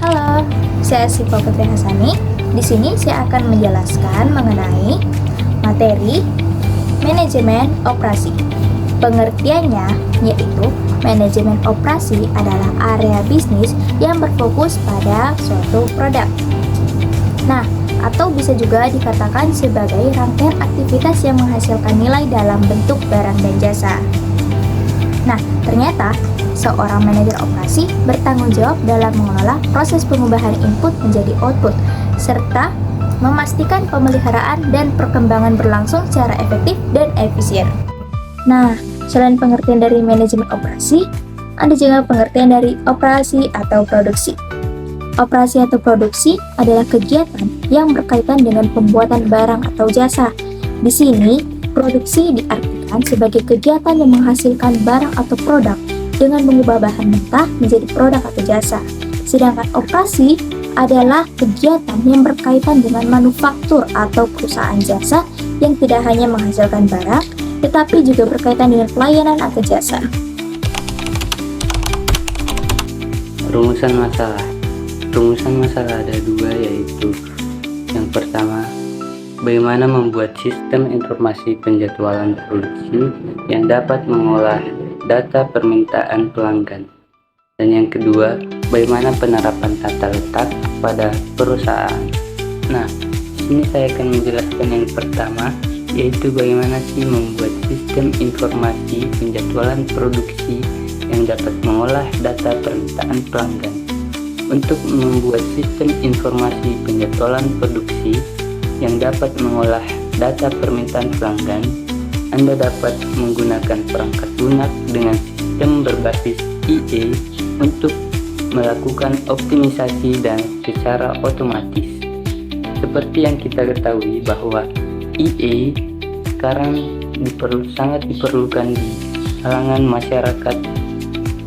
Halo, saya Siva Putri Hasani. Di sini saya akan menjelaskan mengenai materi manajemen operasi. Pengertiannya yaitu manajemen operasi adalah area bisnis yang berfokus pada suatu produk. Nah, atau bisa juga dikatakan sebagai rangkaian aktivitas yang menghasilkan nilai dalam bentuk barang dan jasa. Nah, ternyata seorang manajer operasi bertanggung jawab dalam mengelola proses pengubahan input menjadi output, serta memastikan pemeliharaan dan perkembangan berlangsung secara efektif dan efisien. Nah, selain pengertian dari manajemen operasi, ada juga pengertian dari operasi atau produksi. Operasi atau produksi adalah kegiatan yang berkaitan dengan pembuatan barang atau jasa. Di sini, produksi diartikan sebagai kegiatan yang menghasilkan barang atau produk dengan mengubah bahan mentah menjadi produk atau jasa. Sedangkan operasi adalah kegiatan yang berkaitan dengan manufaktur atau perusahaan jasa yang tidak hanya menghasilkan barang, tetapi juga berkaitan dengan pelayanan atau jasa. Rumusan masalah. Rumusan masalah ada dua, yaitu yang pertama, bagaimana membuat sistem informasi penjadwalan produksi yang dapat mengolah data permintaan pelanggan. Dan yang kedua, bagaimana penerapan tata letak pada perusahaan. Nah, di sini saya akan menjelaskan yang pertama, yaitu bagaimana sih membuat sistem informasi penjadwalan produksi yang dapat mengolah data permintaan pelanggan. Untuk membuat sistem informasi penjadwalan produksi yang dapat mengolah data permintaan pelanggan, Anda dapat menggunakan perangkat lunak dengan sistem berbasis IA untuk melakukan optimisasi dan secara otomatis. Seperti yang kita ketahui bahwa IA sekarang sangat diperlukan di kalangan masyarakat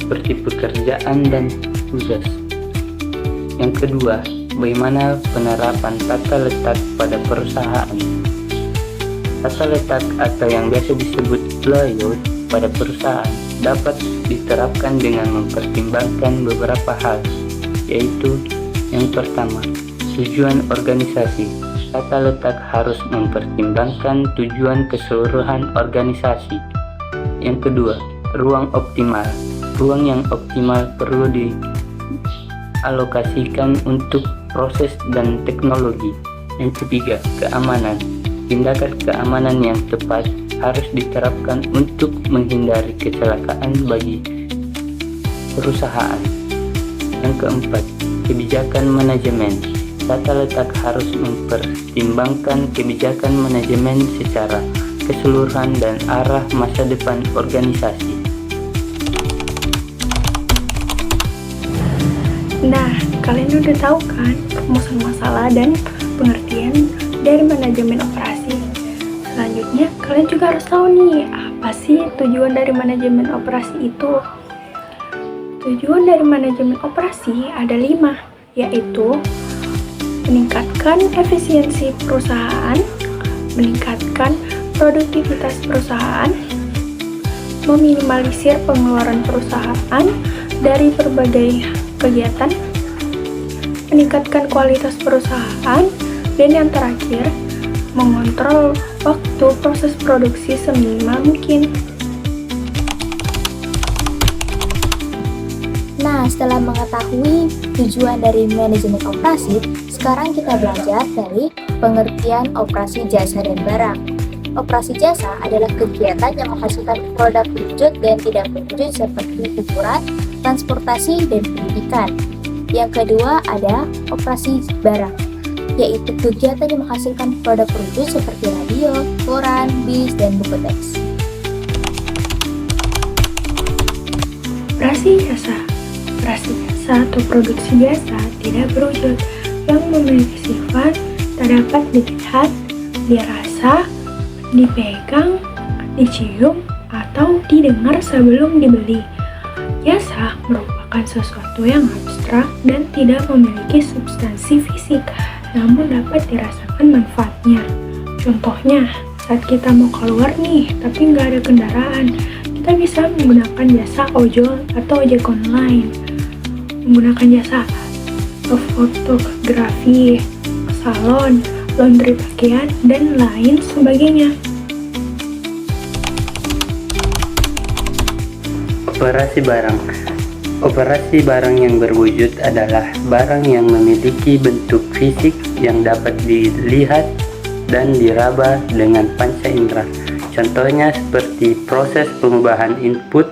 seperti pekerjaan dan tugas. Yang kedua, bagaimana penerapan tata letak pada perusahaan. Tata letak atau yang biasa disebut layout pada perusahaan dapat diterapkan dengan mempertimbangkan beberapa hal, yaitu yang pertama, tujuan organisasi. Tata letak harus mempertimbangkan tujuan keseluruhan organisasi. Yang kedua, ruang optimal. Ruang yang optimal perlu dialokasikan untuk proses dan teknologi. Yang ketiga, keamanan. Tindakan keamanan yang tepat harus diterapkan untuk menghindari kecelakaan bagi perusahaan. Yang keempat, kebijakan manajemen. Tata letak harus mempertimbangkan kebijakan manajemen secara keseluruhan dan arah masa depan organisasi. Nah, kalian udah tahu kan rumusan masalah dan pengertian dari manajemen operasi. Selanjutnya, kalian juga harus tahu nih, apa sih tujuan dari manajemen operasi itu? Tujuan dari manajemen operasi ada 5, yaitu meningkatkan efisiensi perusahaan, meningkatkan produktivitas perusahaan, meminimalisir pengeluaran perusahaan dari berbagai kegiatan, meningkatkan kualitas perusahaan, dan yang terakhir, mengontrol waktu proses produksi seminimal mungkin. Nah, setelah mengetahui tujuan dari manajemen operasi, sekarang kita belajar dari pengertian operasi jasa dan barang. Operasi jasa adalah kegiatan yang menghasilkan produk berwujud dan tidak berwujud seperti hiburan, transportasi, dan pendidikan. Yang kedua ada operasi barang. yaitu kegiatan yang menghasilkan produk produk seperti radio, koran, bis, dan buku teks. Operasi jasa. Operasi jasa atau produksi jasa tidak berwujud yang memiliki sifat tak dapat dilihat, dirasa, dipegang, dicium, atau didengar sebelum dibeli. Jasa merupakan sesuatu yang abstrak dan tidak memiliki substansi fisik, namun dapat dirasakan manfaatnya. Contohnya, saat kita mau keluar nih, tapi nggak ada kendaraan, kita bisa menggunakan jasa ojol atau ojek online. Menggunakan jasa fotografi, salon, laundry pakaian, dan lain sebagainya. Operasi barang. Operasi barang yang berwujud adalah barang yang memiliki bentuk fisik yang dapat dilihat dan diraba dengan panca indera. Contohnya seperti proses pengubahan input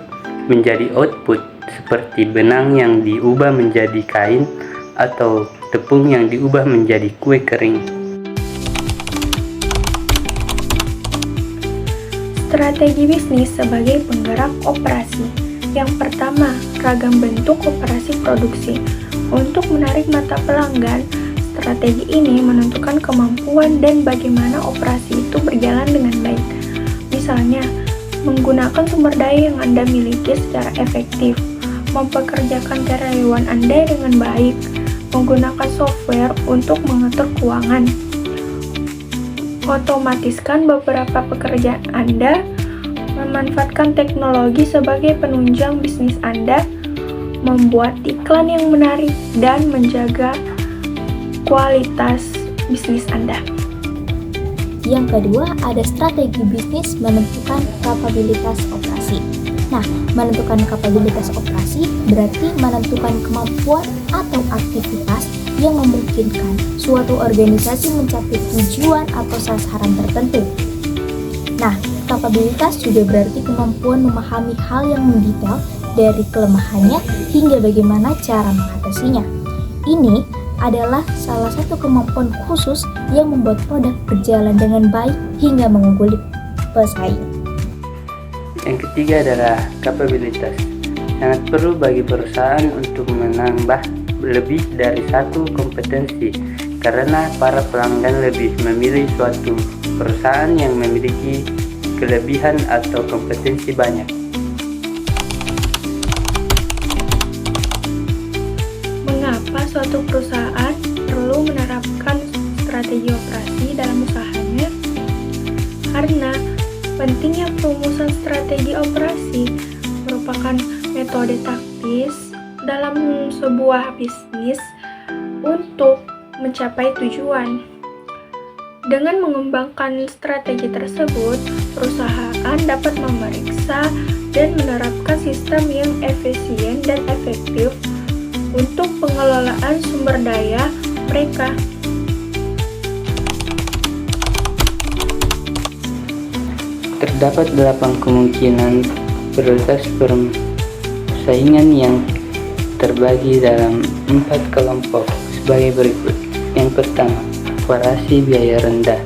menjadi output, seperti benang yang diubah menjadi kain atau tepung yang diubah menjadi kue kering. Strategi bisnis sebagai penggerak operasi. Yang pertama, ragam bentuk operasi produksi. Untuk menarik mata pelanggan, strategi ini menentukan kemampuan dan bagaimana operasi itu berjalan dengan baik. Misalnya, menggunakan sumber daya yang Anda miliki secara efektif, mempekerjakan karyawan Anda dengan baik, menggunakan software untuk mengatur keuangan, otomatiskan beberapa pekerjaan Anda, memanfaatkan teknologi sebagai penunjang bisnis Anda, membuat iklan yang menarik, dan menjaga kualitas bisnis Anda. Yang kedua, ada strategi bisnis menentukan kapabilitas operasi. Nah, menentukan kapabilitas operasi berarti menentukan kemampuan atau aktivitas yang memungkinkan suatu organisasi mencapai tujuan atau sasaran tertentu. Nah, kapabilitas juga berarti kemampuan memahami hal yang mendetail dari kelemahannya hingga bagaimana cara mengatasinya. Ini adalah salah satu kemampuan khusus yang membuat produk berjalan dengan baik hingga mengungguli pesaing. Yang ketiga adalah kapabilitas. Sangat perlu bagi perusahaan untuk menambah lebih dari satu kompetensi, karena para pelanggan lebih memilih suatu perusahaan yang memiliki kelebihan atau kompetensi banyak. Mengapa suatu perusahaan perlu menerapkan strategi operasi dalam usahanya? Karena pentingnya perumusan strategi operasi merupakan metode taktis dalam sebuah bisnis untuk mencapai tujuan. Dengan mengembangkan strategi tersebut, perusahaan dapat memeriksa dan menerapkan sistem yang efisien dan efektif untuk pengelolaan sumber daya mereka. Terdapat 8 kemungkinan prioritas persaingan yang terbagi dalam 4 kelompok sebagai berikut. Yang pertama, operasi biaya rendah.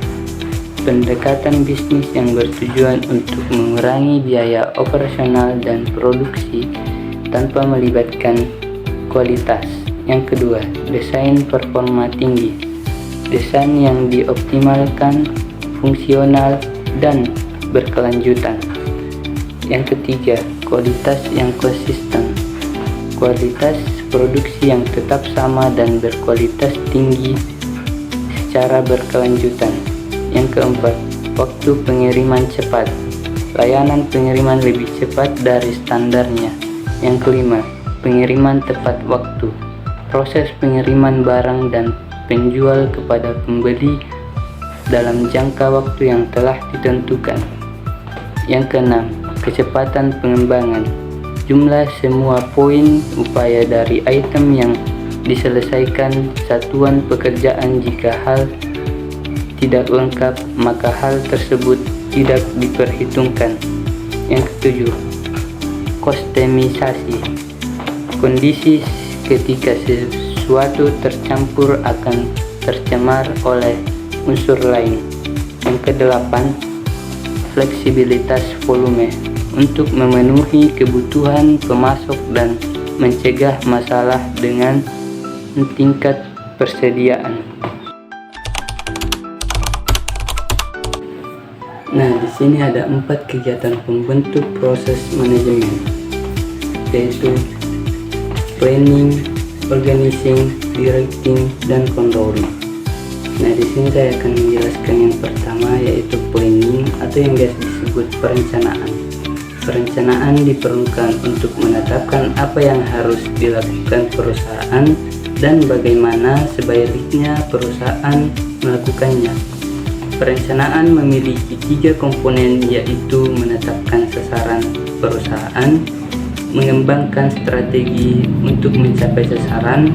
Pendekatan bisnis yang bertujuan untuk mengurangi biaya operasional dan produksi tanpa melibatkan kualitas. Yang kedua, desain performa tinggi. Desain yang dioptimalkan, fungsional, dan berkelanjutan. Yang ketiga, kualitas yang konsisten. Kualitas produksi yang tetap sama dan berkualitas tinggi secara berkelanjutan. Yang keempat, waktu pengiriman cepat. Layanan pengiriman lebih cepat dari standarnya. Yang kelima, pengiriman tepat waktu. Proses pengiriman barang dan penjual kepada pembeli dalam jangka waktu yang telah ditentukan. Yang keenam, kecepatan pengembangan. Jumlah semua poin upaya dari item yang diselesaikan satuan pekerjaan. Jika hal tidak lengkap, maka hal tersebut tidak diperhitungkan. Yang ketujuh, kustomisasi. Kondisi ketika sesuatu tercampur akan tercemar oleh unsur lain. Yang kedelapan, fleksibilitas volume untuk memenuhi kebutuhan pemasok dan mencegah masalah dengan tingkat persediaan. Nah, di sini ada 4 kegiatan pembentuk proses manajemen, yaitu planning, organizing, directing, dan controlling. Nah, di sini saya akan menjelaskan yang pertama, yaitu planning atau yang biasa disebut perencanaan. Perencanaan diperlukan untuk menetapkan apa yang harus dilakukan perusahaan dan bagaimana sebaiknya perusahaan melakukannya. Perencanaan memiliki 3 komponen, yaitu menetapkan sasaran perusahaan, mengembangkan strategi untuk mencapai sasaran,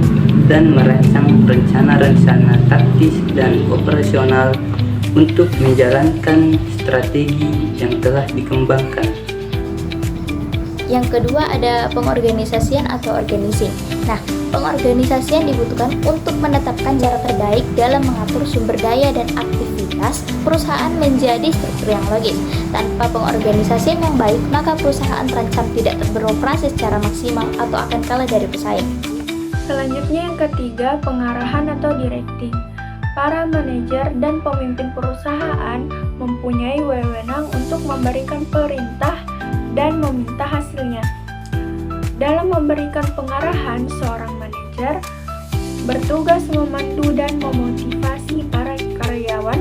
dan merancang rencana-rencana taktis dan operasional untuk menjalankan strategi yang telah dikembangkan. Yang kedua ada pengorganisasian atau organizing. Nah, pengorganisasian dibutuhkan untuk menetapkan cara terbaik dalam mengatur sumber daya dan aktivitas perusahaan menjadi struktur yang logis. Tanpa pengorganisasian yang baik, maka perusahaan terancam tidak beroperasi secara maksimal atau akan kalah dari pesaing. Selanjutnya yang ketiga, pengarahan atau directing. Para manajer dan pemimpin perusahaan mempunyai wewenang untuk memberikan perintah dan meminta hasilnya. Dalam memberikan pengarahan, seorang manajer bertugas memandu dan memotivasi para karyawan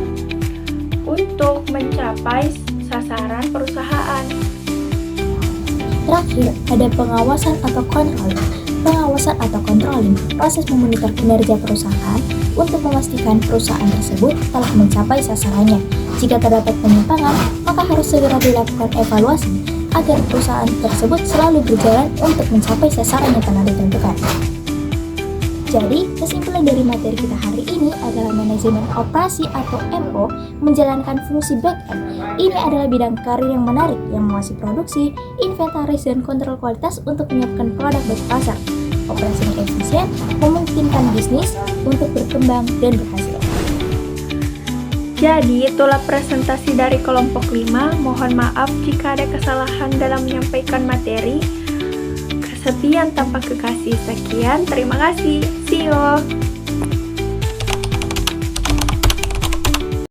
untuk mencapai sasaran perusahaan. Terakhir, ada pengawasan atau controlling. Pengawasan atau controlling proses memonitor kinerja perusahaan untuk memastikan perusahaan tersebut telah mencapai sasarannya. Jika terdapat penyimpangan, maka harus segera dilakukan evaluasi agar perusahaan tersebut selalu berjalan untuk mencapai sasaran yang telah ditentukan. Jadi, kesimpulan dari materi kita hari ini adalah manajemen operasi atau MO menjalankan fungsi back-end. Ini adalah bidang karir yang menarik yang menguasai produksi, inventaris, dan kontrol kualitas untuk menyiapkan produk bagi pasar. Operasi yang efisien memungkinkan bisnis untuk berkembang dan berhasil. Jadi, itulah presentasi dari kelompok 5. Mohon maaf jika ada kesalahan dalam menyampaikan materi. Kesetiaan tanpa kekasih. Sekian, terima kasih. See you.